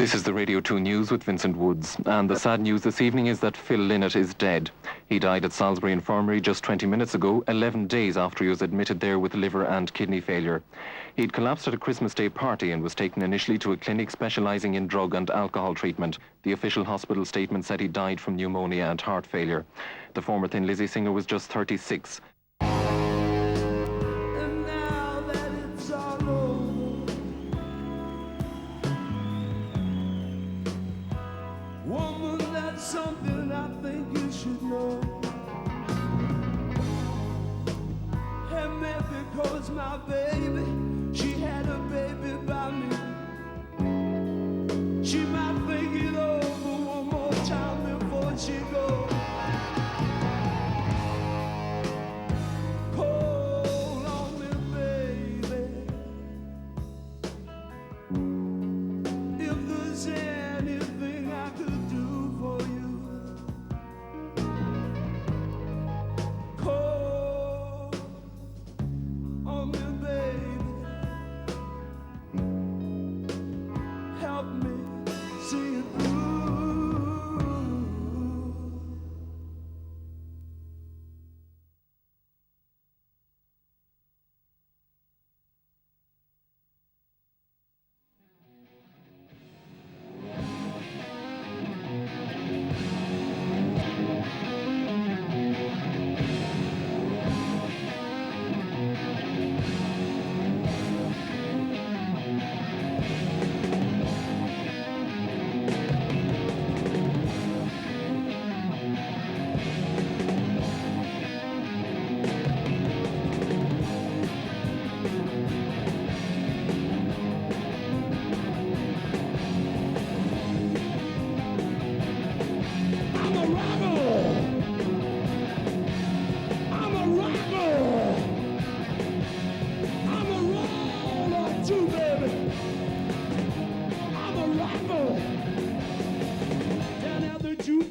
This is the Radio 2 News with Vincent Woods, and the sad news this evening is that Phil Lynott is dead. He died at Salisbury Infirmary just 20 minutes ago, 11 days after he was admitted there with liver and kidney failure. He'd collapsed at a Christmas Day party and was taken initially to a clinic specialising in drug and alcohol treatment. The official hospital statement said he died from pneumonia and heart failure. The former Thin Lizzy singer was just 36. Something I think you should know. And maybe because my baby, she had a baby by me, she might think it over one more time before she goes. Call on me, baby, if there's anything I could do for you.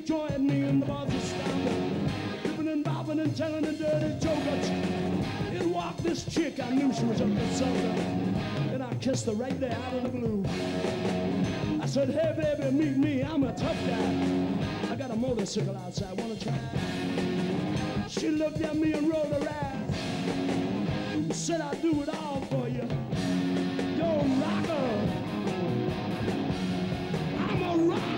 Join me in the bars of stomping, dipping and bobbing and telling a dirty joke. In walked this chick, I knew she was up to something, and I kissed her right there out of the blue. I said, hey baby, meet me, I'm a tough guy. I got a motorcycle outside, wanna try? She looked at me and rolled her eyes, and said, I'll do it all for you. You're a rocker. I'm a rocker.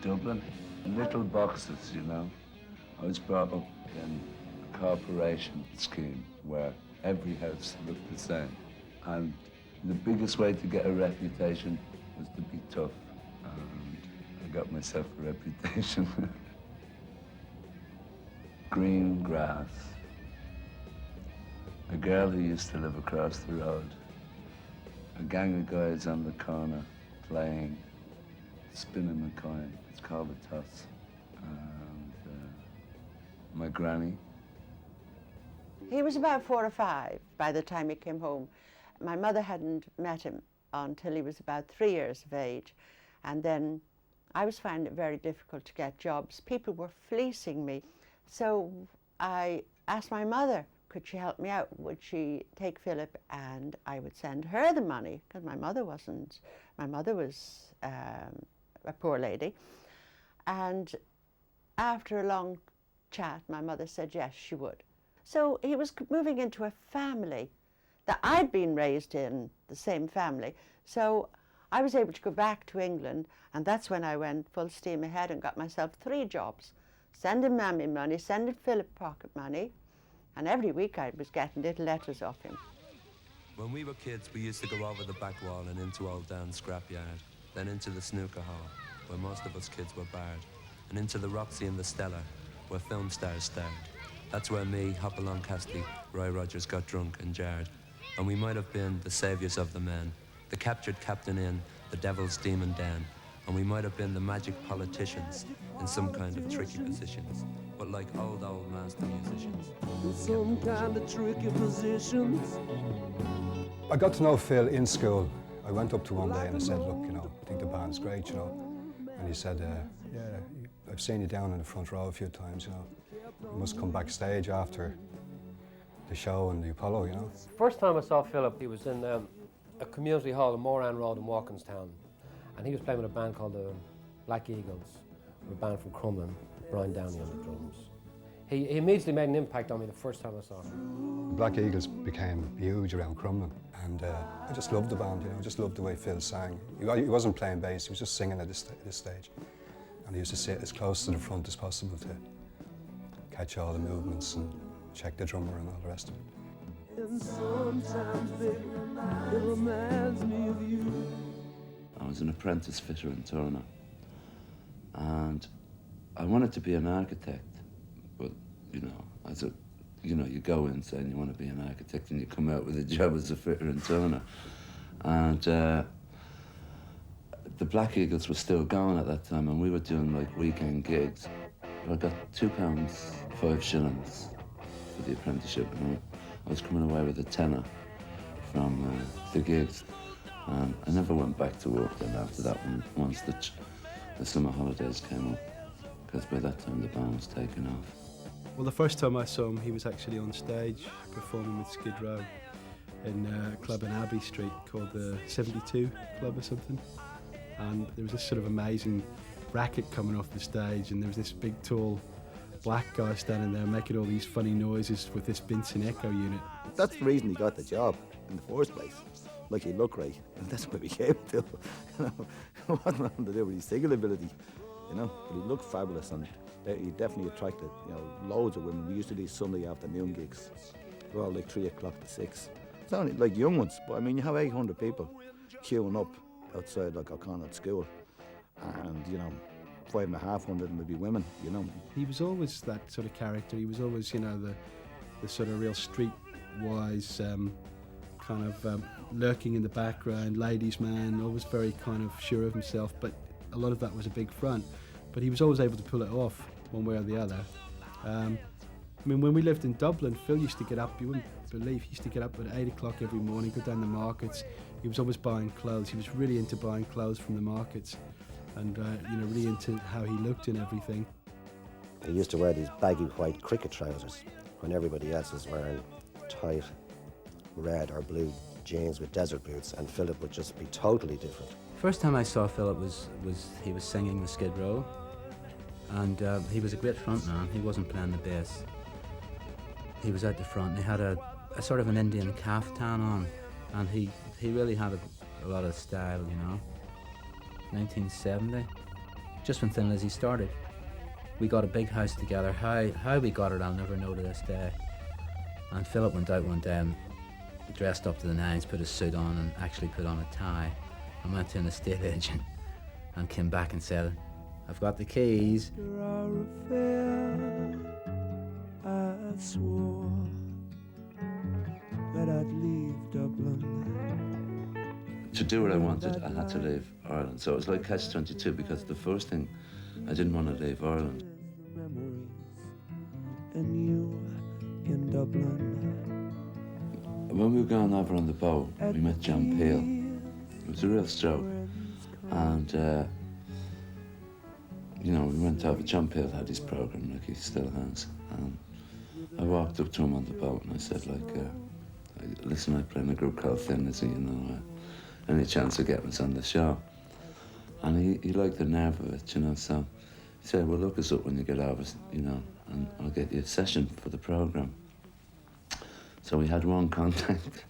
Dublin, little boxes, you know. I was brought up in a corporation scheme where every house looked the same. And the biggest way to get a reputation was to be tough. And I got myself a reputation. Green grass. A girl who used to live across the road. A gang of guys on the corner playing, spinning a coin. It's called a toss. And my granny. He was about 4 or 5 by the time he came home. My mother hadn't met him until he was about 3 years of age. And then I was finding it very difficult to get jobs. People were fleecing me. So I asked my mother, could she help me out? Would she take Philip and I would send her the money? Because my mother was a poor lady. And after a long chat, my mother said yes, she would. So he was moving into a family that I'd been raised in, the same family. So I was able to go back to England, and that's when I went full steam ahead and got myself 3 jobs. Sending Mammy money, sending Philip pocket money, and every week I was getting little letters off him. When we were kids, we used to go over the back wall and into Old Dan's scrapyard, then into the snooker hall, where most of us kids were barred, and into the Roxy and the Stella, where film stars starred. That's where me, Hopalong Cassidy, Roy Rogers got drunk and jarred. And we might have been the saviours of the men, the captured captain in the devil's demon den, and we might have been the magic politicians in some kind of tricky positions, but like old master musicians. In some kind of tricky positions. I got to know Phil in school. I went up to one day and I said, look, you know, I think the band's great, you know. And he said, yeah, I've seen you down in the front row a few times, you know. You must come backstage after the show and the Apollo, you know. First time I saw Philip, he was in a community hall in Moran Road in Walkinstown, and he was playing with a band called the Black Eagles, a band from Crumlin, Brian Downey on the drums. He immediately made an impact on me the first time I saw him. Black Eagles became huge around Crumlin, and I just loved the band, you know, I just loved the way Phil sang. He wasn't playing bass, he was just singing at this stage. And he used to sit as close to the front as possible to catch all the movements and check the drummer and all the rest of it. And sometimes, baby, it reminds me of you. I was an apprentice fitter and turner, and I wanted to be an architect, but you go in saying you want to be an architect and you come out with a job as a fitter and turner. And the Black Eagles were still going at that time, and we were doing like weekend gigs. I got £2, 5 shillings for the apprenticeship, and I was coming away with a tenner from the gigs. I never went back to work then after that one, once the summer holidays came up, because by that time the band was taking off. Well, the first time I saw him, he was actually on stage performing with Skid Row in a club in Abbey Street called the 72 Club or something. And there was this sort of amazing racket coming off the stage, and there was this big, tall black guy standing there making all these funny noises with this Benson Echo unit. That's the reason he got the job in the first place. Like, he looked great, and that's what he came to. You know, it wasn't nothing to do with his singing ability, you know, but he looked fabulous, and he definitely attracted, you know, loads of women. We used to do Sunday afternoon gigs. They were all like 3 o'clock to 6. It's only like young ones, but I mean, you have 800 people queuing up outside like O'Connell School, and, you know, 550 of them would be women, you know. He was always that sort of character. He was always, you know, the sort of real street-wise kind of lurking in the background, ladies' man, always very kind of sure of himself, but a lot of that was a big front. But he was always able to pull it off one way or the other. I mean, when we lived in Dublin, Phil used to get up, you wouldn't believe, he used to get up at 8 o'clock every morning, go down the markets. He was always buying clothes. He was really into buying clothes from the markets, and you know, really into how he looked and everything. He used to wear these baggy white cricket trousers when everybody else was wearing tight red or blue jeans with desert boots, and Philip would just be totally different. First time I saw Philip was he was singing with Skid Row, and he was a great front man. He wasn't playing the bass. He was out the front, and he had a sort of an Indian caftan on, and he really had a lot of style, you know. 1970, just when Thin Lizzy started, we got a big house together. How we got it, I'll never know to this day. And Philip went out one day and dressed up to the nines, put a suit on, and actually put on a tie, and went to an estate agent and came back and said, "I've got the keys." I swore that I'd leave Dublin. To do what I wanted, I had to leave Ireland. So it was like catch-22, because the first thing, I didn't want to leave Ireland. Memories and you in Dublin. When we were going over on the boat, we met John Peel. It was a real stroke. And, you know, we went over. John Peel had his program, like he still has. And I walked up to him on the boat and I said, like, listen, I play in a group called Thin Lizzy, you know, any chance of getting us on the show? And he liked the nerve of it, you know, so he said, well, look us up when you get over, you know, and I'll get you a session for the program. So we had one contact.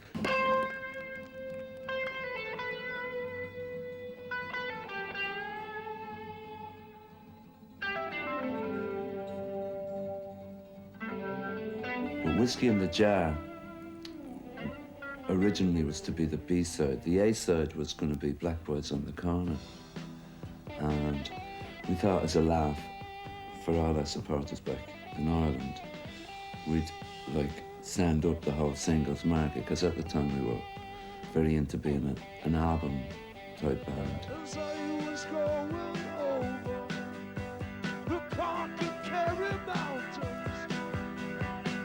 But Whiskey in the Jar originally was to be the B-side. The A-side was going to be Black Boys on the Corner. And we thought, as a laugh for all our supporters back in Ireland, we'd like stand up the whole singles market, because at the time we were very into being an album type band. As I was going over the Carter Mountains,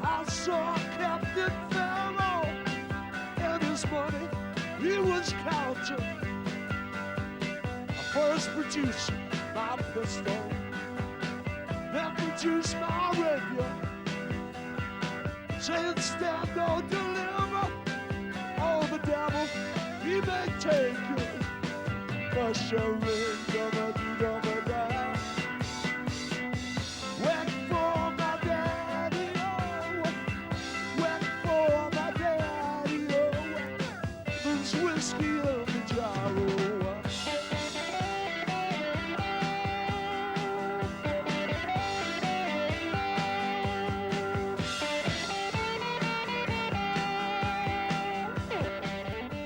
I saw Captain Pharaoh and his money he was counting. I first produced my pistol, then produced my radio. Say it stand, don't deliver. Oh, the devil, he may take you. But sure ring, da-ba-dee-da-ba-da. Went for my daddy, oh. Went for my daddy, oh. There's whiskey in the jar, oh.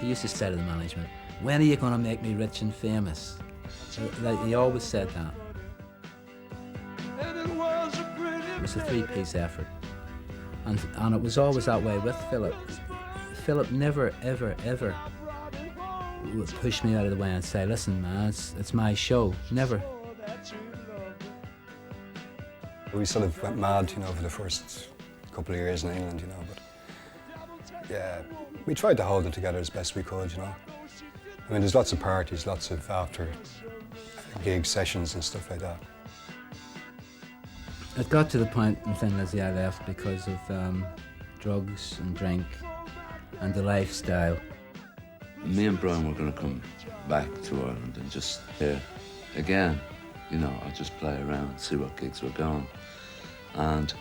He used to say to the management, "When are you going to make me rich and famous?" He always said that. It was a three-piece effort. And it was always that way with Philip. Philip never, ever, ever would push me out of the way and say, "Listen, man, it's my show." Never. We sort of went mad, you know, for the first couple of years in England, you know, but yeah, we tried to hold it together as best we could, you know. I mean, there's lots of parties, lots of after gig sessions and stuff like that. It got to the point in Thin Lizzy I left because of drugs and drink and the lifestyle. Me and Brian were going to come back to Ireland and just here again, you know, I'll just play around, see what gigs were going. And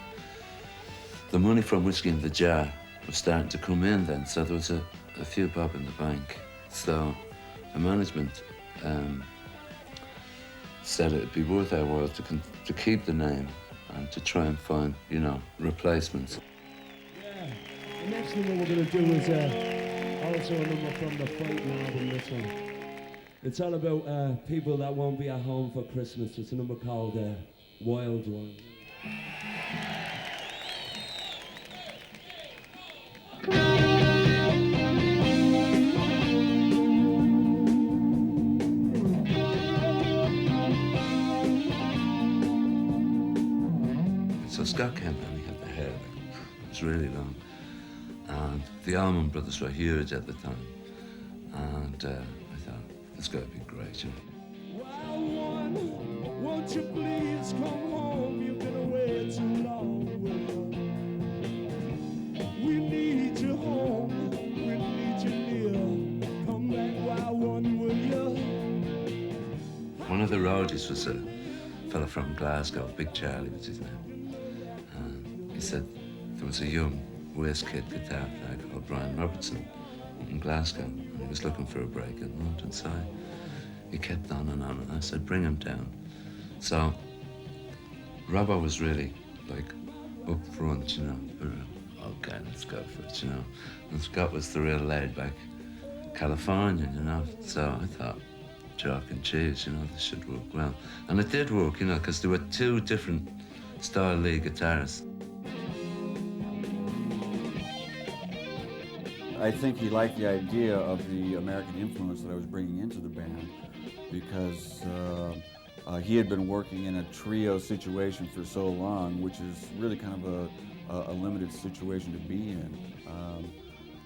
the money from Whiskey in the Jar was starting to come in then, so there was a few bob in the bank. So the management said it'd be worth our while to keep the name and to try and find, you know, replacements. Yeah, the next thing that we're going to do is also a number from the Fighting album, this one. It's all about people that won't be at home for Christmas. It's a number called Wild One. So Scott came and he had the hair, like, it was really long. And the Allman Brothers were huge at the time. And I thought, it's got to be great, you know. Wild one, won't you please come home? You've been away too long. We need you home, we need you near. Come back, wild one, will you? One of the roadies was a fella from Glasgow, Big Charlie was his name. And he said there was a young waistcoat guitar player called Brian Robertson in Glasgow, and he was looking for a break in London, so he kept on, and I said, bring him down. So Robbo was really, like, up front, you know, okay, let's go for it, you know. And Scott was the real laid-back Californian, you know, so I thought, chalk and cheese, you know, this should work well. And it did work, you know, because there were two different style lead guitarists. I think he liked the idea of the American influence that I was bringing into the band because he had been working in a trio situation for so long, which is really kind of a limited situation to be in.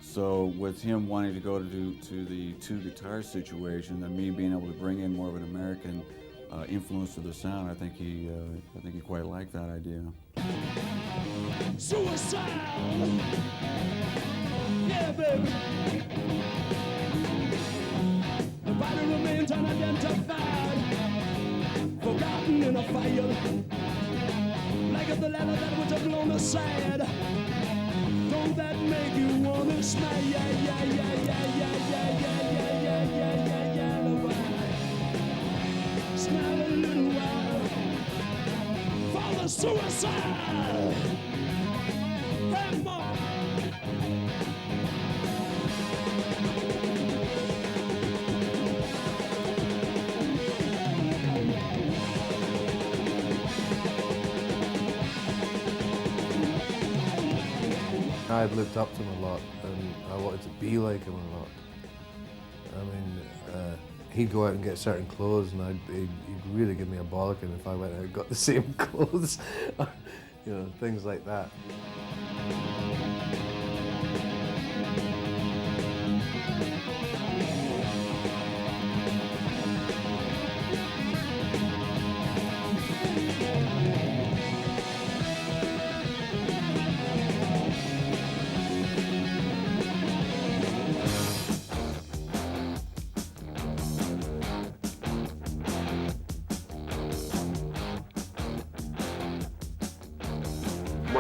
So with him wanting to go to the two guitar situation and me being able to bring in more of an American influence to the sound, I think he quite liked that idea. Suicide! Yeah, baby. The body remains unidentified, forgotten in a fire. Like the letter that was blown aside. Don't that make you wanna smile? Yeah, yeah, yeah, yeah, yeah, yeah, yeah, yeah, yeah, yeah, yeah, yeah. Smile a little while for the suicide. Hey, Mom. I had looked up to him a lot, and I wanted to be like him a lot. I mean, he'd go out and get certain clothes, and he'd really give me a bollocking if I went out and got the same clothes. You know, things like that.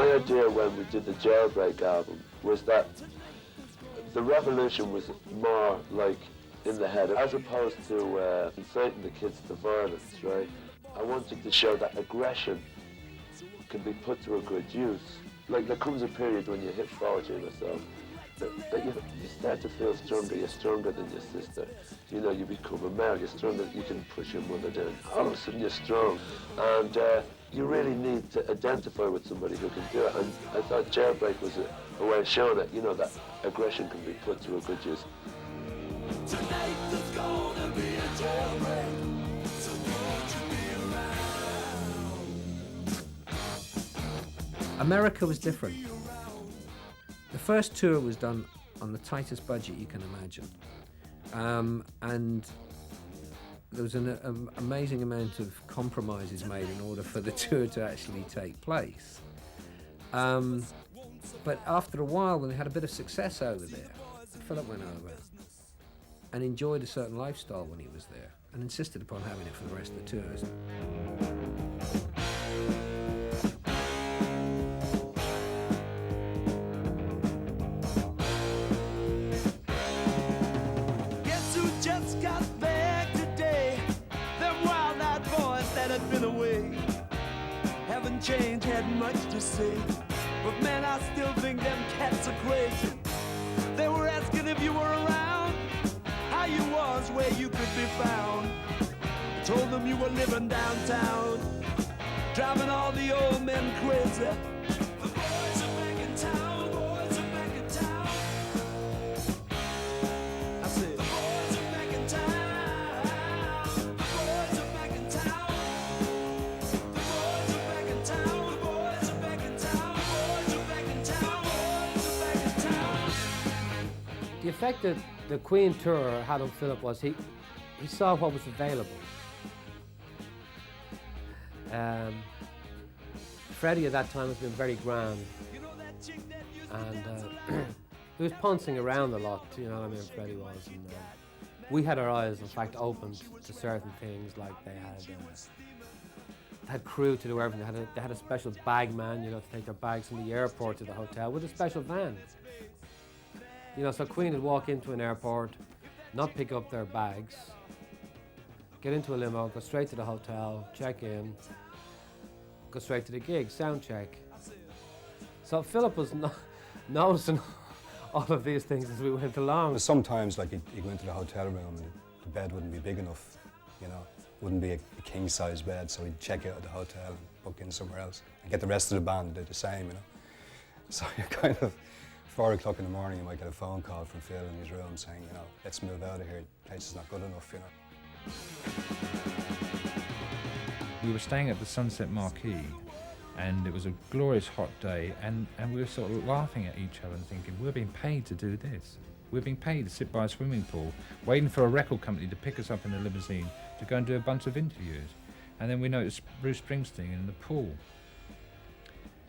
My idea when we did the Jailbreak album was that the revolution was more like in the head, as opposed to inciting the kids to violence, right? I wanted to show that aggression can be put to a good use. Like, there comes a period when you hit 40 or so, that you start to feel stronger. You're stronger than your sister. You know, you become a male, you're stronger, you can push your mother down. All of a sudden you're strong. And you really need to identify with somebody who can do it. And I thought Jailbreak was a way of showing it, you know, that aggression can be put to a good use. Tonight there's gonna be a jailbreak, so won't you be around? America was different. The first tour was done on the tightest budget you can imagine. And there was an amazing amount of compromises made in order for the tour to actually take place. But after a while, when they had a bit of success over there, Philip went over and enjoyed a certain lifestyle when he was there and insisted upon having it for the rest of the tours. Guess who just got back today? Them wild-eyed boys that had been away haven't changed, had much to say. But man, I still think them cats are crazy. They were asking if you were around, how you was, where you could be found. I told them you were living downtown, driving all the old men crazy. The boys are back in town, the boys are back in town. I said, the boys are back in town, the boys are back in town. The boys are back in town, the boys are back in town, the boys are back in town, the boys are back in town. The effect that the Queen tour had on Philip was he saw what was available. Freddie at that time has been very grand, and he was pouncing around a lot, you know what I mean, Freddie was. And, we had our eyes, in fact, opened to certain things, like they had crew to do everything. They had a special bag man, you know, to take their bags from the airport to the hotel with a special van. You know, so Queen would walk into an airport, not pick up their bags, get into a limo, go straight to the hotel, check in, go straight to the gig, sound check. So Philip was noticing all of these things as we went along. Sometimes, like, he'd go into the hotel room and the bed wouldn't be big enough, you know, wouldn't be a king-size bed, so he'd check out of the hotel and book in somewhere else and get the rest of the band to do the same, you know. So you're kind of, 4 o'clock in the morning, you might get a phone call from Phil in his room saying, you know, let's move out of here, the place is not good enough, you know. We were staying at the Sunset Marquee, and it was a glorious hot day, and we were sort of laughing at each other and thinking, we're being paid to do this. We're being paid to sit by a swimming pool, waiting for a record company to pick us up in a limousine to go and do a bunch of interviews. And then we noticed Bruce Springsteen in the pool.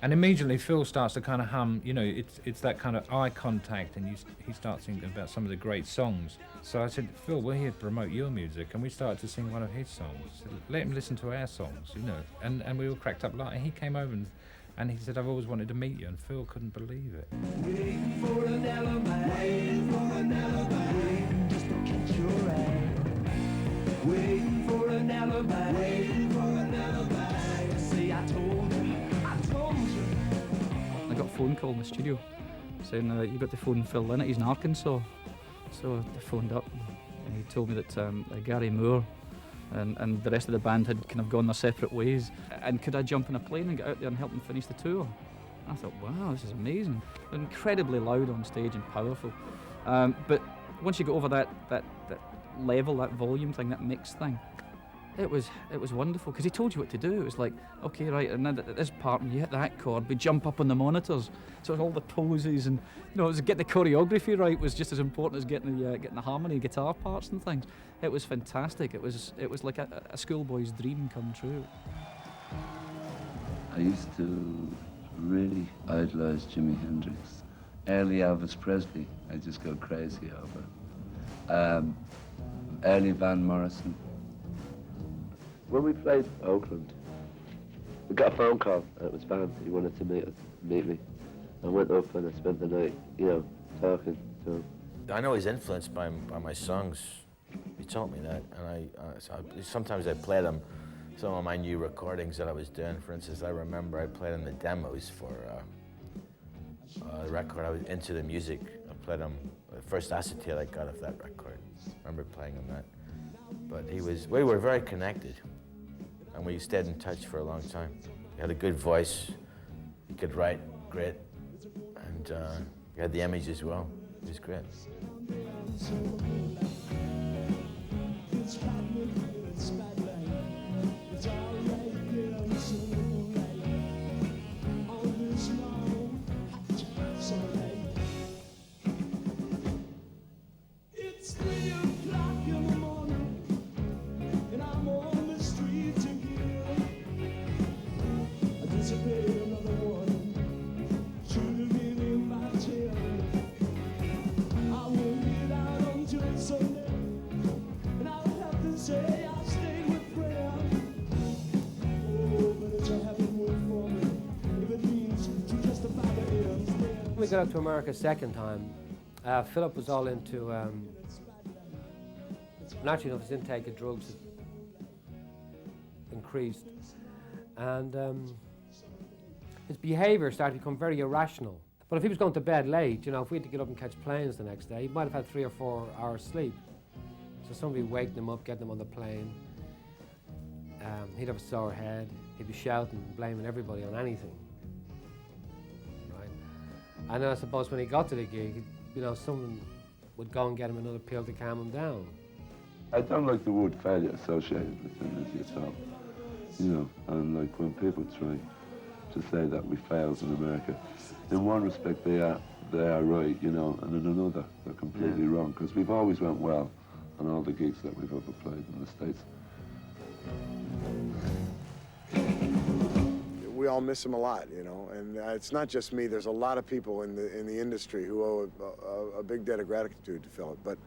And immediately Phil starts to kind of hum, you know, it's that kind of eye contact, and he starts thinking about some of the great songs. So I said, Phil, we're here to promote your music, and we started to sing one of his songs. So let him listen to our songs, you know. And we all cracked up laughing. He came over and he said, I've always wanted to meet you, and Phil couldn't believe it. Waiting for an alibi, waiting for an alibi, waiting just to catch your eye. Waiting for an alibi, waiting for an alibi. Say I told you, I told you. I got a phone call in the studio saying you got to phone Phil Lynott, he's in Arkansas. So I phoned up and he told me that Gary Moore and the rest of the band had kind of gone their separate ways, and could I jump in a plane and get out there and help them finish the tour? I thought, wow, this is amazing. Incredibly loud on stage and powerful. But once you go over that level, that volume thing, that mix thing, it was wonderful, because he told you what to do. It was like, okay, right, and then at this part, when you hit that chord, we jump up on the monitors. So it was all the poses, and you know, get the choreography right was just as important as getting the harmony, guitar parts and things. It was fantastic. It was like a schoolboy's dream come true. I used to really idolise Jimi Hendrix. Early Elvis Presley, I just go crazy over. Early Van Morrison. When we played Oakland, we got a phone call, and it was Van. He wanted to meet us. meet me. I went up and I spent the night, you know, talking to him. I know he's influenced by my songs. He told me that, and sometimes I played him some of my new recordings that I was doing. For instance, I remember I played him the demos for a record. I was into the music. I played him the first acetate I got of that record. I remember playing him that. But we were very connected, and we stayed in touch for a long time. He had a good voice. He could write great, and he had the image as well. It was great. When we got up to America second time, Philip was all into, naturally enough, his intake of drugs increased, and his behaviour started to become very irrational. But if he was going to bed late, you know, if we had to get up and catch planes the next day, he might have had 3 or 4 hours sleep. So somebody waking him up, getting him on the plane. He'd have a sore head. He'd be shouting, blaming everybody on anything. And then I suppose when he got to the gig, you know, someone would go and get him another pill to calm him down. I don't like the word failure associated with him as yourself, you know, and like when people try to say that we failed in America, in one respect they are right, you know, and in another they're completely wrong, because we've always went well on all the gigs that we've ever played in the States. We all miss him a lot, you know, and it's not just me. There's a lot of people in the industry who owe a big debt of gratitude to Philip. But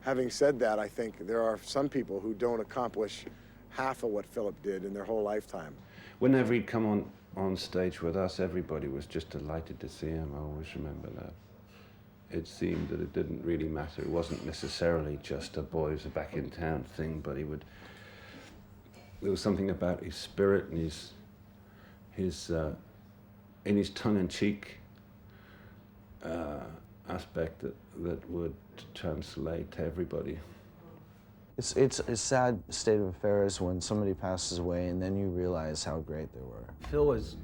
having said that, I think there are some people who don't accomplish half of what Philip did in their whole lifetime. Whenever he'd come on stage with us, everybody was just delighted to see him. I always remember that. It seemed that it didn't really matter. It wasn't necessarily just a boys are back in town thing, but there was something about his spirit and his tongue-in-cheek aspect that would translate to everybody. It's a sad state of affairs when somebody passes away and then you realize how great they were. Phil was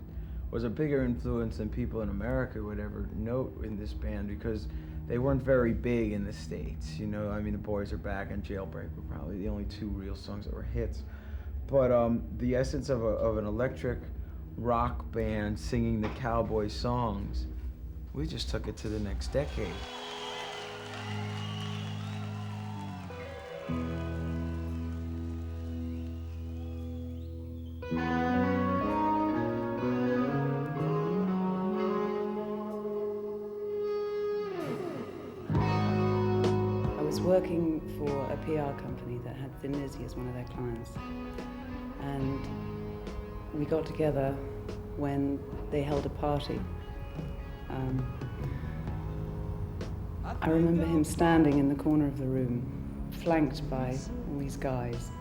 a bigger influence than people in America would ever note in this band because they weren't very big in the States. You know, I mean, The Boys Are Back and Jailbreak were probably the only 2 real songs that were hits. But the essence of an electric rock band singing the cowboy songs, we just took it to the next decade. I was working for a PR company that had Thin Lizzy as one of their clients, and we got together when they held a party. I remember him standing in the corner of the room, flanked by all these guys,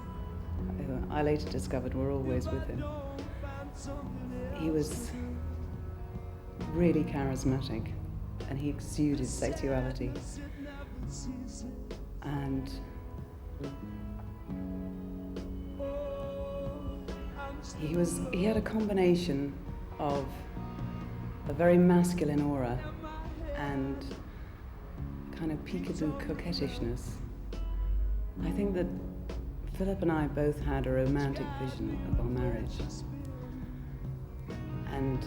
who I later discovered were always with him. He was really charismatic, and he exuded sexuality. And he had a combination of a very masculine aura and kind of peekaboo coquettishness. I think that Philip and I both had a romantic vision of our marriage, and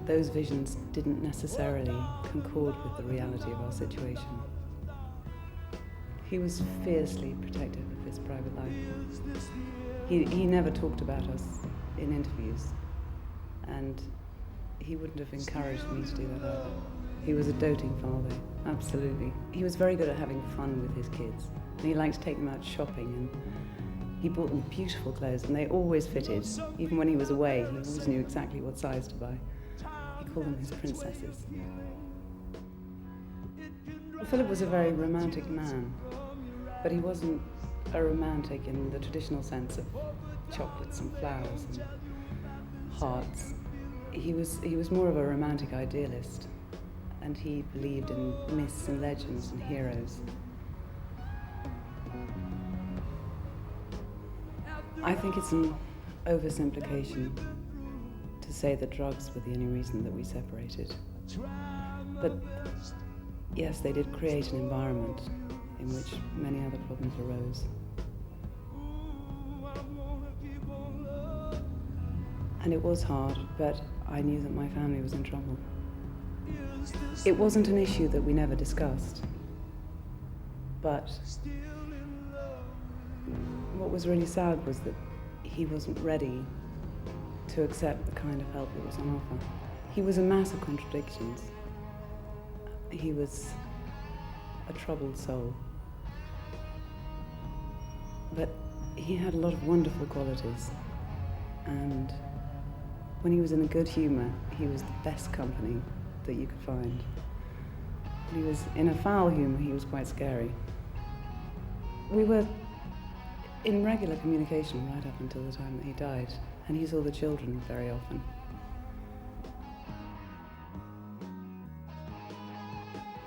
those visions didn't necessarily concord with the reality of our situation. He was fiercely protective of his private life. He never talked about us in interviews, and he wouldn't have encouraged me to do that either. He was a doting father, absolutely. He was very good at having fun with his kids. And he liked to take them out shopping, and he bought them beautiful clothes, and they always fitted. Even when he was away, he always knew exactly what size to buy. He call them his princesses. Philip was a very romantic man, but he wasn't a romantic in the traditional sense of chocolates and flowers and hearts. He was more of a romantic idealist, and he believed in myths and legends and heroes. I think it's an oversimplification to say that drugs were the only reason that we separated. But yes, they did create an environment in which many other problems arose. And it was hard, but I knew that my family was in trouble. It wasn't an issue that we never discussed, but what was really sad was that he wasn't ready to accept the kind of help that was on offer. He was a mass of contradictions. He was a troubled soul. But he had a lot of wonderful qualities, and when he was in a good humour, he was the best company that you could find. When he was in a foul humour, he was quite scary. We were in regular communication right up until the time that he died, and he saw the children very often.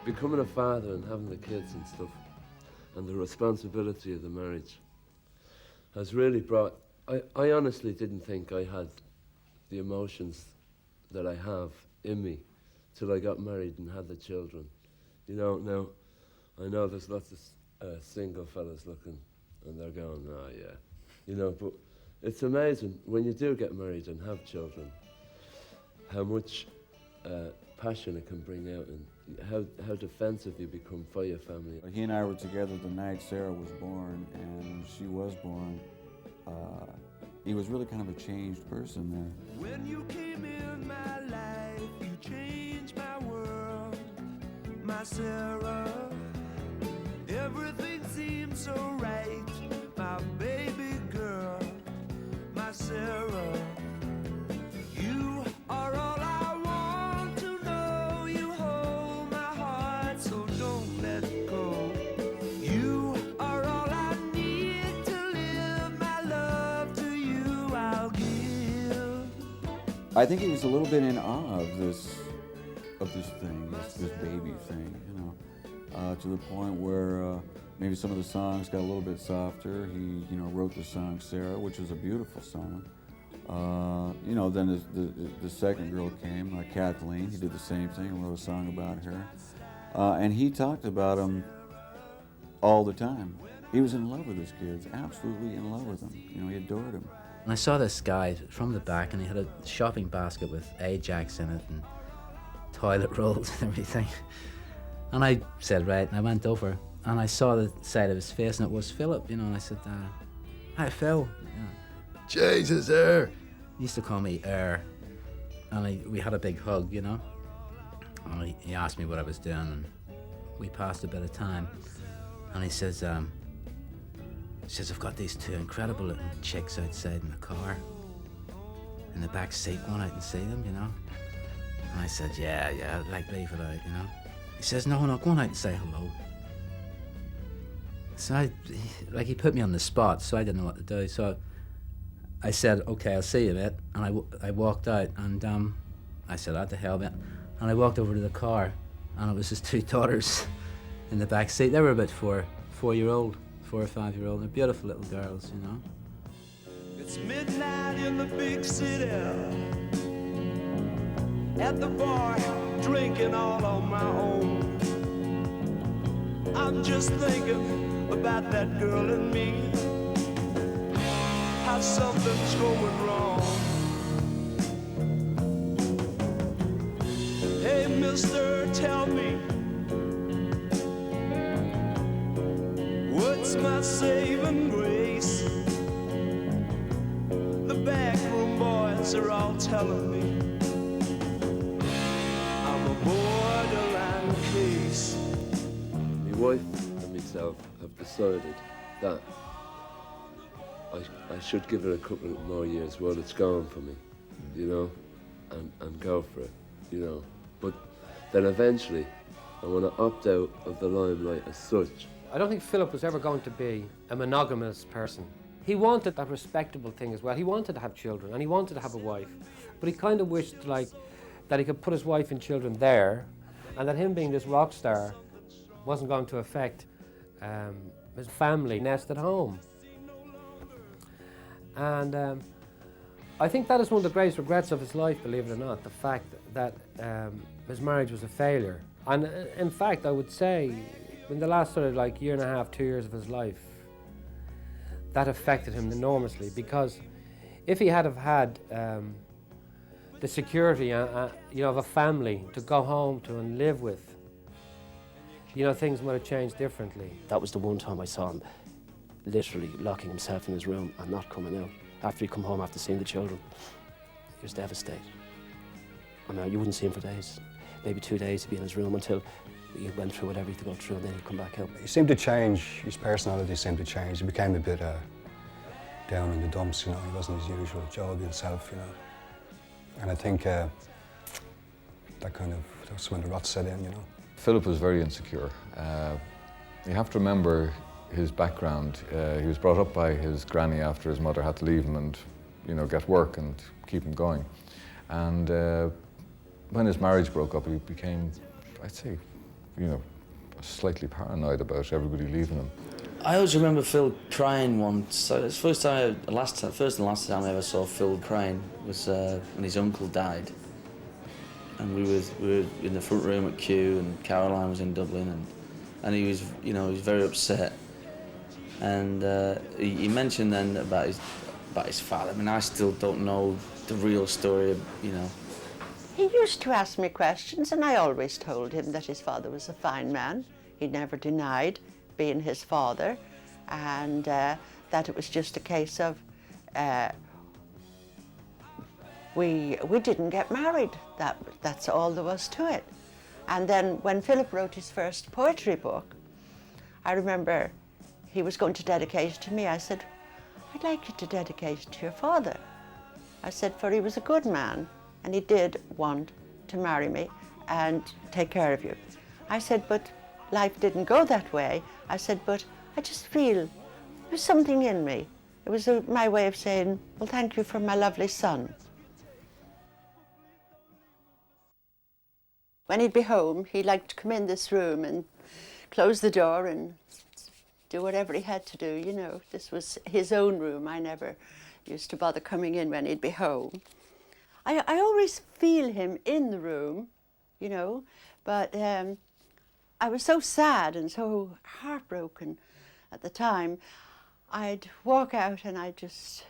Becoming a father and having the kids and stuff, and the responsibility of the marriage, has really brought... I honestly didn't think I had the emotions that I have in me till I got married and had the children. You know, now, I know there's lots of single fellas looking, and they're going, oh yeah. You know, but it's amazing when you do get married and have children, how much passion it can bring out, and how defensive you become for your family. He and I were together the night Sarah was born, and when she was born, he was really kind of a changed person there. When you came in my life, you changed my world, my Sarah. Everything seems so right, my baby girl, my Sarah. You are all I want to know. You hold my heart, so don't let go. You are all I need to live. My love to you I'll give. I think he was a little bit in awe of this thing, this baby thing, you know, to the point where maybe some of the songs got a little bit softer. He, you know, wrote the song Sarah, which was a beautiful song. You know, then the second girl came, Kathleen. He did the same thing and wrote a song about her. And he talked about them all the time. He was in love with his kids, absolutely in love with them. You know, he adored them. And I saw this guy from the back, and he had a shopping basket with Ajax in it and toilet rolls and everything. And I said, right, and I went over, and I saw the side of his face, and it was Philip, you know, and I said, hi, Phil. Yeah. Jesus, He used to call me and we had a big hug, you know. And he asked me what I was doing, and we passed a bit of time. And he says, I've got these two incredible little chicks outside in the car, in the back seat, going out and see them, you know. And I said, yeah, like, leave it out, you know. He says, no, go on out and say hello. So he put me on the spot, so I didn't know what to do. So I said, okay, I'll see you, mate. And I walked out, and I said, what the hell, mate. And I walked over to the car, and it was his two daughters in the back seat. They were about 4 or 5-year-old. They're beautiful little girls, you know. It's midnight in the big city, at the bar, drinking all on my own. I'm just thinking about that girl and me, how something's going wrong. Hey, mister, tell me, what's my saving grace? The backroom boys are all telling me I'm a borderline case. My wife and myself have decided that I should give it a couple more years while it's going for me, you know, and go for it. you know. But then eventually, I want to opt out of the limelight as such. I don't think Philip was ever going to be a monogamous person. He wanted that respectable thing as well. He wanted to have children and he wanted to have a wife, but he kind of wished like that he could put his wife and children there, and that him being this rock star wasn't going to affect his family nest at home. And I think that is one of the greatest regrets of his life, believe it or not, the fact that his marriage was a failure. And in fact, I would say, in the last sort of like year and a half, 2 years of his life, that affected him enormously, because if he had have had the security you know, of a family to go home to and live with, you know, things might have changed differently. That was the one time I saw him literally locking himself in his room and not coming out. After he'd come home after seeing the children, he was devastated. I mean, you wouldn't see him for days. Maybe 2 days he'd be in his room until he went through whatever he had to go through, and then he'd come back out. He seemed to change, his personality seemed to change. He became a bit down in the dumps, you know. He wasn't his usual jovial self, you know. And I think that's when the rot set in, you know. Philip was very insecure. You have to remember his background. He was brought up by his granny after his mother had to leave him and, you know, get work and keep him going. And when his marriage broke up, he became, I'd say, you know, slightly paranoid about everybody leaving him. I always remember Phil crying once. So it's the first and last time I ever saw Phil crying was when his uncle died. And we were in the front room at Kew, and Caroline was in Dublin, and he was, you know, he was very upset. And he mentioned then about his father. I mean, I still don't know the real story, you know. He used to ask me questions, and I always told him that his father was a fine man. He never denied being his father, and that it was just a case of we didn't get married. That's all there was to it. And then when Philip wrote his first poetry book, I remember he was going to dedicate it to me. I said, I'd like you to dedicate it to your father. I said, for he was a good man, and he did want to marry me and take care of you. I said, but life didn't go that way. I said, but I just feel there was something in me. It was my way of saying, well, thank you for my lovely son. When he'd be home, he liked to come in this room and close the door and do whatever he had to do, you know. This was his own room. I never used to bother coming in when he'd be home. I always feel him in the room, you know, but I was so sad and so heartbroken at the time. I'd walk out and I'd just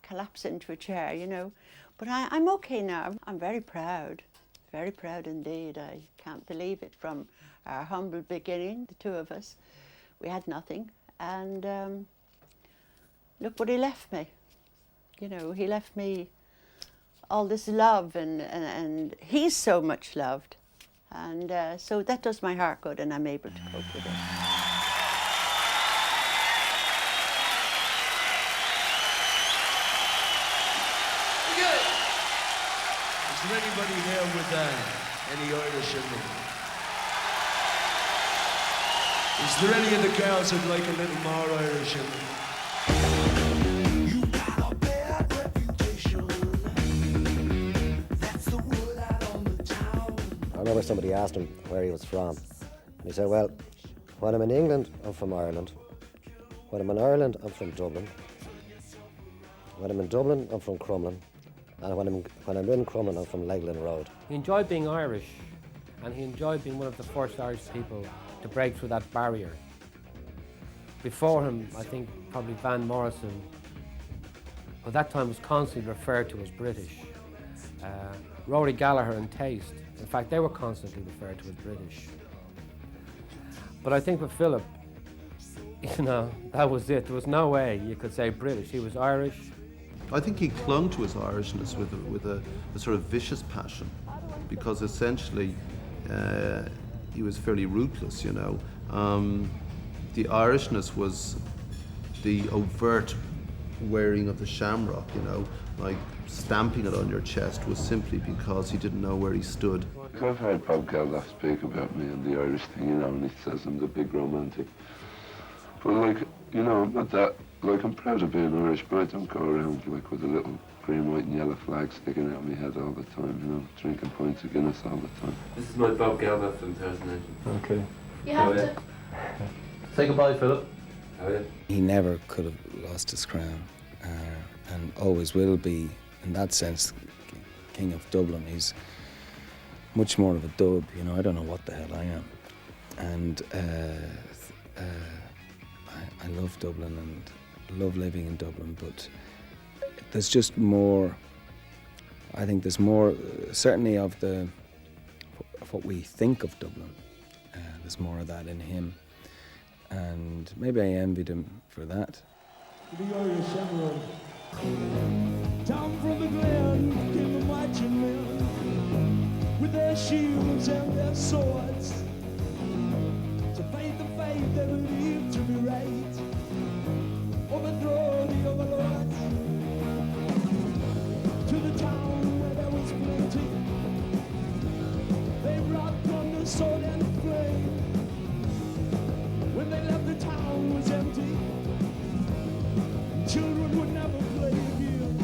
collapse into a chair, you know. But I'm okay now. I'm very proud indeed. I can't believe it. From our humble beginning, the two of us, we had nothing. And look what he left me. You know, he left me all this love, and he's so much loved. And so that does my heart good, and I'm able to cope with it. Good. Is there anybody here with any Irish in them? Is there any of the girls who'd like a little more Irish in them? I remember somebody asked him where he was from, and he said, well, when I'm in England, I'm from Ireland. When I'm in Ireland, I'm from Dublin. When I'm in Dublin, I'm from Crumlin. And when I'm in Crumlin, I'm from Leighlin Road. He enjoyed being Irish, and he enjoyed being one of the first Irish people to break through that barrier. Before him, I think probably Van Morrison, who at that time was constantly referred to as British. Rory Gallagher and Taste, in fact, they were constantly referred to as British. But I think with Philip, you know, that was it. There was no way you could say British. He was Irish. I think he clung to his Irishness with a sort of vicious passion, because essentially he was fairly ruthless, you know. The Irishness was the overt wearing of the shamrock, you know, like stamping it on your chest was simply because he didn't know where he stood. I've heard Bob Geldof speak about me and the Irish thing, you know, and he says I'm the big romantic. But like, you know, I'm not that, like I'm proud of being Irish, but I don't go around like with a little green, white and yellow flag sticking out of my head all the time, you know, drinking pints of Guinness all the time. This is my Bob Geldof impersonation. Okay. You have to. Say goodbye, Philip. Oh, yeah. He never could have lost his crown, and always will be, in that sense, King of Dublin. He's much more of a dub, you know. I don't know what the hell I am. And I love Dublin and love living in Dublin, but there's just more, I think there's more, certainly of what we think of Dublin. There's more of that in him. And maybe I envied him for that. The Irish Emerald. Down from the glen came the mighty men with their shields and their swords to fight the fight they believed to be right, overthrow the overlords. To the town where there was plenty, they brought plunder, sword and flame. When they left, the town was empty. Children would never play again.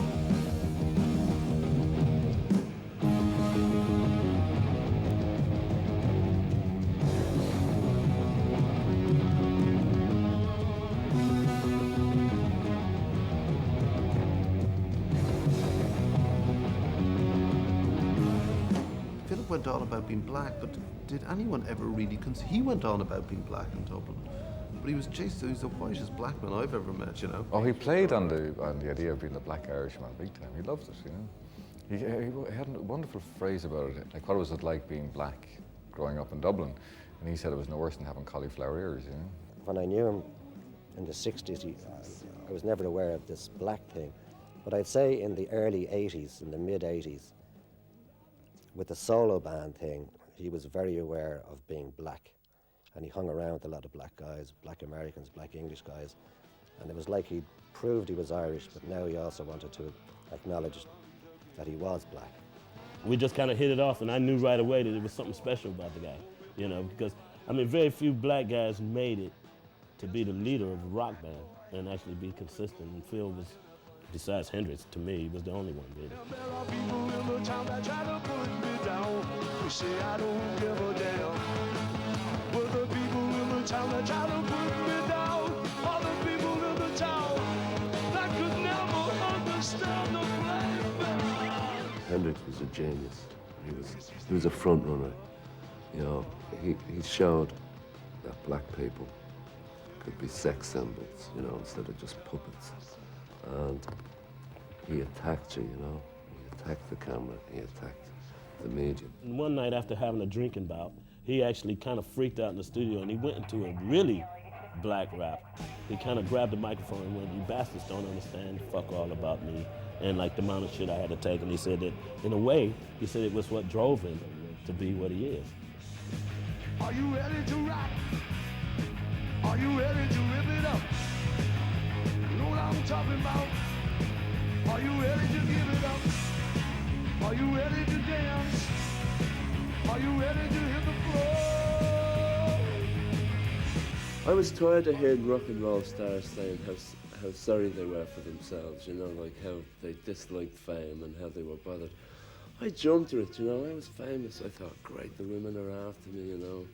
Philip went on about being black, but did anyone ever really he went on about being black in Dublin, but he was the whitest black man I've ever met, you know. Oh, he played on the idea of being the black Irishman big time. He loved it, you know. He had a wonderful phrase about it, like what was it like being black growing up in Dublin? And he said it was no worse than having cauliflower ears, you know. When I knew him in the 60s, I was never aware of this black thing. But I'd say in the early 80s, in the mid 80s, with the solo band thing, he was very aware of being black. And he hung around with a lot of black guys, black Americans, black English guys. And it was like he proved he was Irish, but now he also wanted to acknowledge that he was black. We just kind of hit it off, and I knew right away that there was something special about the guy, you know, because, I mean, very few black guys made it to be the leader of a rock band and actually be consistent. And Phil was, besides Hendrix, to me, he was the only one, really. There are people in the town that try to put me down. They say I don't give a damn. But the people in the town that try to put me down are the people in the town that could never understand the black man. Hendrix was a genius. He was a front runner. You know, he showed that black people could be sex symbols, you know, instead of just puppets. And he attacked you, you know. He attacked the camera, he attacked the media. And one night after having a drinking bout, he actually kind of freaked out in the studio and he went into a really black rap. He kind of grabbed the microphone and went, "You bastards don't understand, fuck all about me," and like the amount of shit I had to take. And he said that, in a way, he said it was what drove him to be what he is. Are you ready to rock? Are you ready to rip it up? You know what I'm talking about? Are you ready to give it up? Are you ready to dance? Are you ready to hit the floor? I was tired of hearing rock and roll stars saying how sorry they were for themselves, you know, like how they disliked fame and how they were bothered. I jumped to it, you know, I was famous. I thought, great, the women are after me, you know.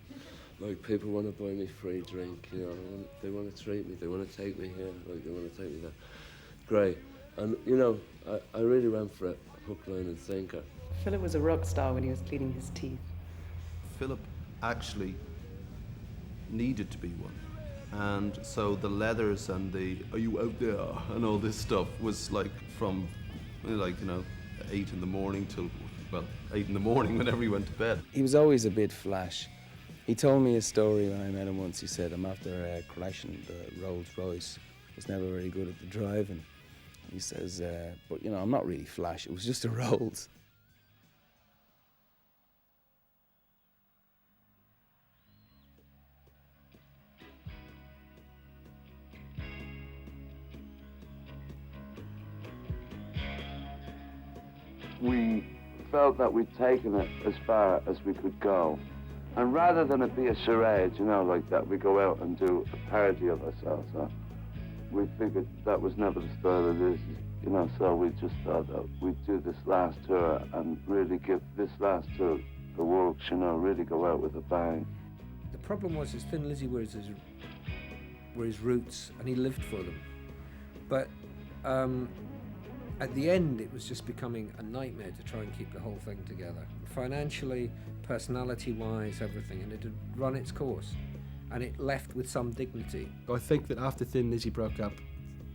Like, people want to buy me free drink, you know, they want to treat me, they want to take me here, like, they want to take me there. Great. And, you know, I really went for it, hook, line and sinker. Philip was a rock star when he was cleaning his teeth. Philip actually needed to be one. And so the leathers and the "are you out there" and all this stuff was like from, like, you know, 8 in the morning till, well, 8 in the morning whenever he went to bed. He was always a bit flash. He told me a story when I met him once. He said, I'm after crashing the Rolls Royce. I was never very good at the driving. He says, but you know, I'm not really flash. It was just a Rolls. we felt that we'd taken it as far as we could go. And rather than it be a charade, you know, like that, we go out and do a parody of ourselves. We figured that was never the style it is, you know, so we just thought that we'd do this last tour and really give this last tour the works, you know, really go out with a bang. The problem was his Thin Lizzy were his roots, and he lived for them. But at the end, it was just becoming a nightmare to try and keep the whole thing together. Financially, personality-wise, everything, and it had run its course, and it left with some dignity. I think that after Thin Lizzy broke up,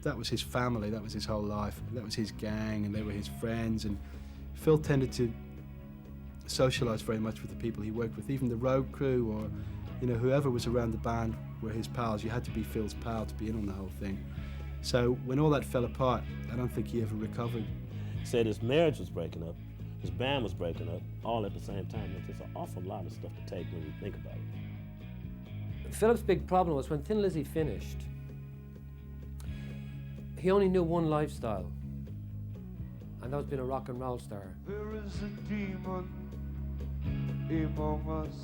that was his family, that was his whole life, that was his gang, and they were his friends, and Phil tended to socialise very much with the people he worked with, even the road crew or, you know, whoever was around the band were his pals. You had to be Phil's pal to be in on the whole thing. So when all that fell apart, I don't think he ever recovered. He said his marriage was breaking up, his band was breaking up, all at the same time. It's an awful lot of stuff to take when you think about it. Philip's big problem was when Thin Lizzy finished, he only knew one lifestyle, and that was being a rock and roll star. There is a demon among us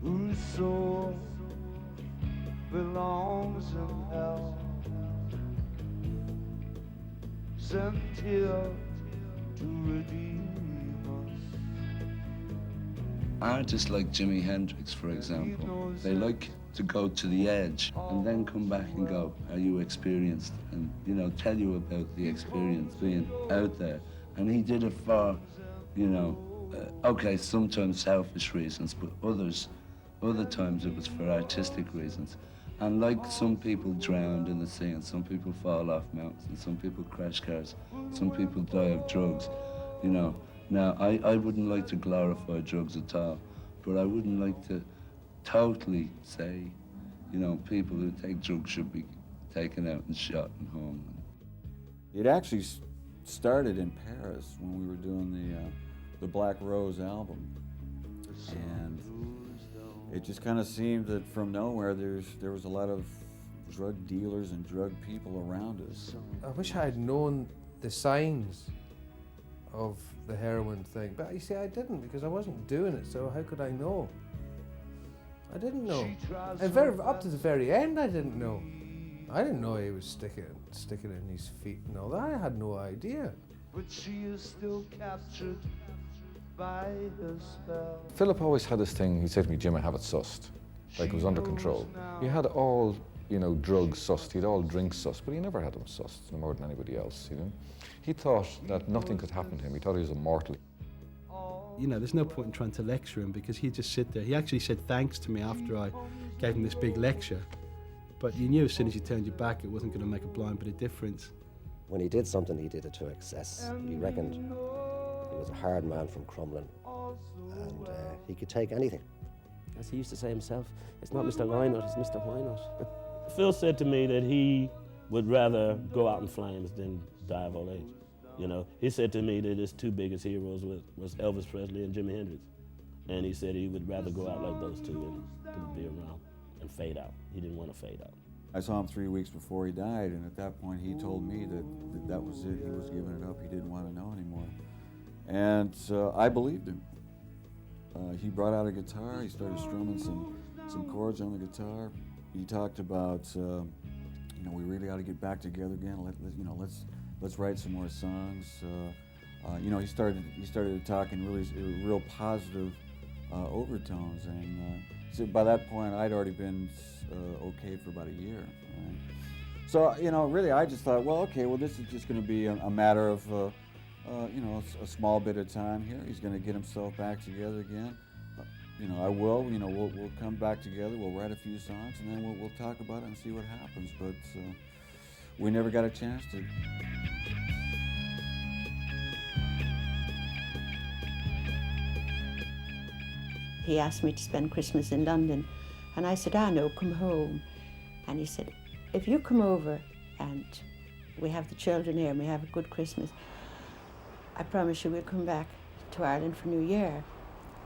whose soul belongs in hell, sent here to redeem us. Artists like Jimi Hendrix, for example, they like to go to the edge and then come back and go, are you experienced? And, you know, tell you about the experience being out there. And he did it for, you know, okay, sometimes selfish reasons, but other times it was for artistic reasons. And like some people drowned in the sea, and some people fall off mountains, and some people crash cars, some people die of drugs, you know. Now, I wouldn't like to glorify drugs at all, but I wouldn't like to totally say, you know, people who take drugs should be taken out and shot and hung. It actually started in Paris when we were doing the Black Rose album, and it just kind of seemed that from nowhere there was a lot of drug dealers and drug people around us. I wish I had known the signs of the heroin thing, but you see, I didn't, because I wasn't doing it, so how could I know? I didn't know. And up to the very end, I didn't know. I didn't know he was sticking in his feet and all that. I had no idea. But she is still captured by her spell. Philip always had this thing, he said to me, Jim, I have it sussed. Like it was under control. He had all, you know, drugs sussed, he had all drinks sussed, but he never had them sussed, no more than anybody else, you know. He thought that nothing could happen to him. He thought he was immortal. You know, there's no point in trying to lecture him because he'd just sit there. He actually said thanks to me after I gave him this big lecture. But you knew as soon as you turned your back, it wasn't going to make a blind bit of difference. When he did something, he did it to excess. He reckoned he was a hard man from Crumlin, and he could take anything. As he used to say himself, it's not Mr. Lynott, it's Mr. Why Not. Phil said to me that he would rather go out in flames than die of old age. You know, he said to me that his two biggest heroes was Elvis Presley and Jimi Hendrix. And he said he would rather go out like those two than be around and fade out. He didn't want to fade out. I saw him 3 weeks before he died, and at that point he told me that was it. He was giving it up. He didn't want to know anymore. And I believed him. He brought out a guitar. He started strumming some chords on the guitar. He talked about, you know, we really ought to get back together again. Let's write some more songs. You know, he started talking real positive overtones, and so by that point I'd already been okay for about a year. Right? So you know, really, I just thought, well, okay, well, this is just going to be a matter of you know, a small bit of time here. He's going to get himself back together again. You know, I will. You know, we'll come back together. We'll write a few songs, and then we'll talk about it and see what happens. But we never got a chance to. He asked me to spend Christmas in London, and I said, no, come home. And he said, if you come over and we have the children here and we have a good Christmas, I promise you we'll come back to Ireland for New Year.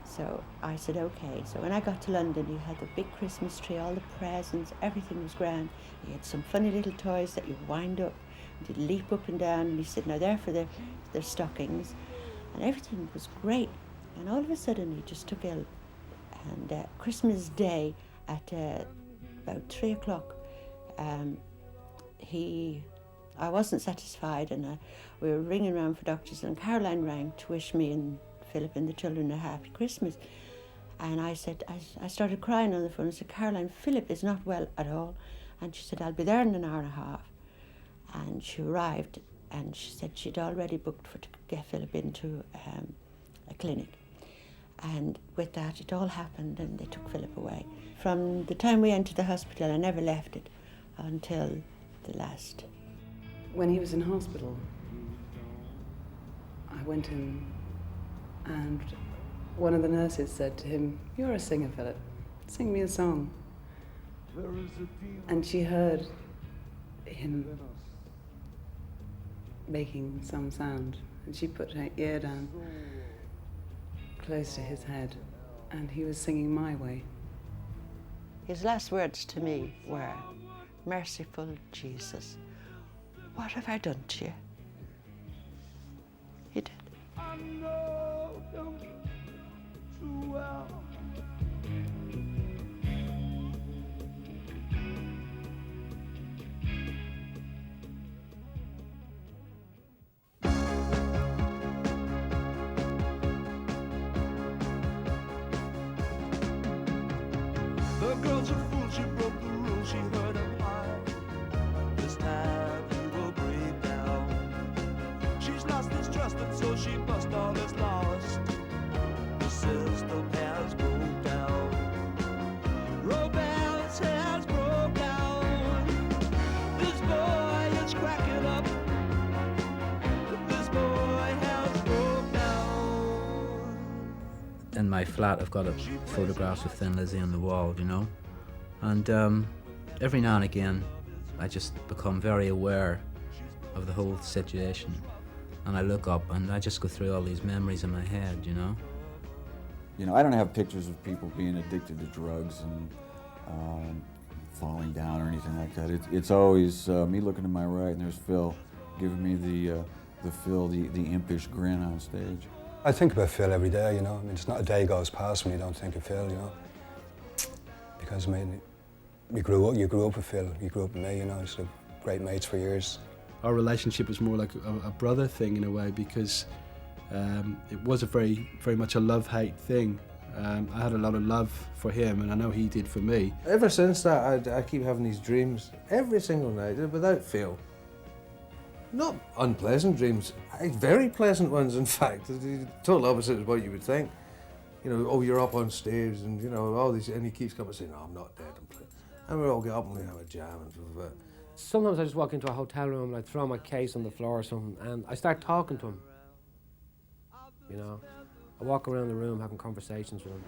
So I said, okay. So when I got to London, he had the big Christmas tree, all the presents, everything was grand. He had some funny little toys that you wind up He'd leap up and down, and he'd sit now there for their stockings, and everything was great. And all of a sudden, he just took ill. And Christmas Day at about 3 o'clock, I wasn't satisfied, and we were ringing around for doctors, and Caroline rang to wish me and Philip and the children a happy Christmas. And I said, I started crying on the phone. I said, Caroline, Philip is not well at all. And she said, I'll be there in an hour and a half. And she arrived, and she said she'd already booked to get Philip into a clinic. And with that, it all happened, and they took Philip away. From the time we entered the hospital, I never left it until the last. When he was in hospital, I went in, and one of the nurses said to him, "You're a singer, Philip. Sing me a song." And she heard him making some sound, and she put her ear down close to his head, and he was singing My Way. His last words to me were, "Merciful Jesus, what have I done to you?" He did. I know him too well. The girl's a fool, she broke the rules, she heard him high. This time he will break down. She's lost his trust, and so she bust all is lost. The system has broke down. Romance has broke down. This boy is cracking up. This boy has broke down. In my flat, I've got photographs of Thin Lizzy on the wall, you know, and every now and again I just become very aware of the whole situation, and I look up and I just go through all these memories in my head, you know. You know, I don't have pictures of people being addicted to drugs and falling down or anything like that. It's always me looking to my right, and there's Phil giving me the impish grin on stage. I think about Phil every day, you know. I mean, it's not a day goes past when you don't think of Phil, you know. Because, I mean, you grew up with Phil, you grew up with me, you know, so great mates for years. Our relationship was more like a brother thing in a way, because it was a very much a love-hate thing. I had a lot of love for him, and I know he did for me. Ever since that, I keep having these dreams every single night without fail. Not unpleasant dreams, very pleasant ones, in fact. The total opposite of what you would think. You know, oh, you're up on stage, and you know, all these, and he keeps coming and saying, "No, I'm not dead, I'm playing." And we all get up and we have a jam and blah, blah, blah. Sometimes I just walk into a hotel room and I throw my case on the floor or something, and I start talking to him. You know, I walk around the room having conversations with him.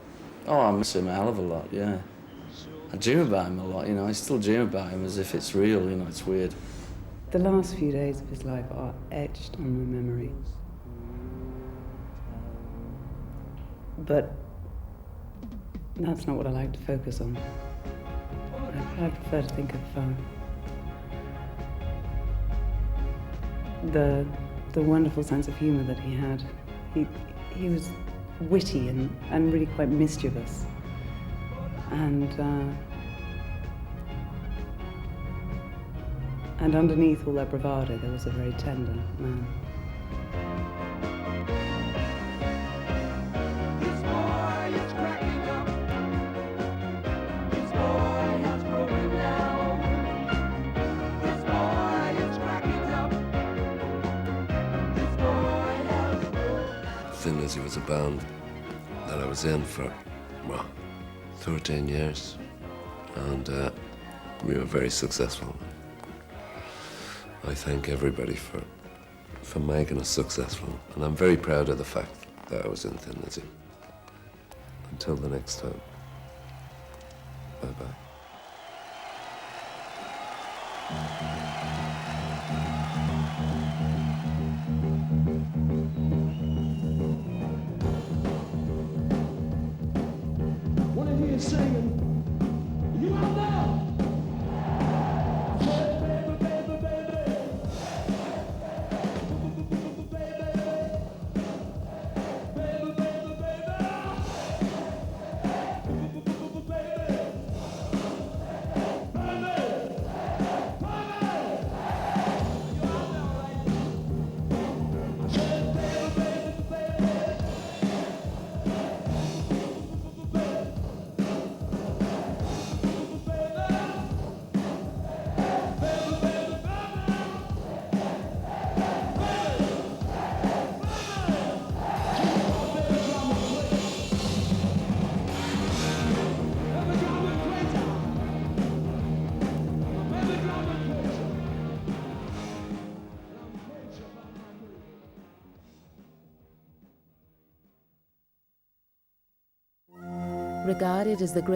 Oh, I miss him a hell of a lot, yeah. I dream about him a lot, you know. I still dream about him as if it's real, you know, it's weird. The last few days of his life are etched on my memory. But that's not what I like to focus on. I prefer to think of the wonderful sense of humour that he had. He was witty and really quite mischievous. And underneath all that bravado, there was a very tender man. This boy is cracking up. This boy has broken down. This boy is cracking up. This boy has broken. Thin Lizzy was a band that I was in for, well, 13 years, and we were very successful. I thank everybody for making us successful, and I'm very proud of the fact that I was in Thin Lizzy. Until the next time, bye-bye. One of you singing, you out there? Baby, baby, baby, baby. Regarded as the great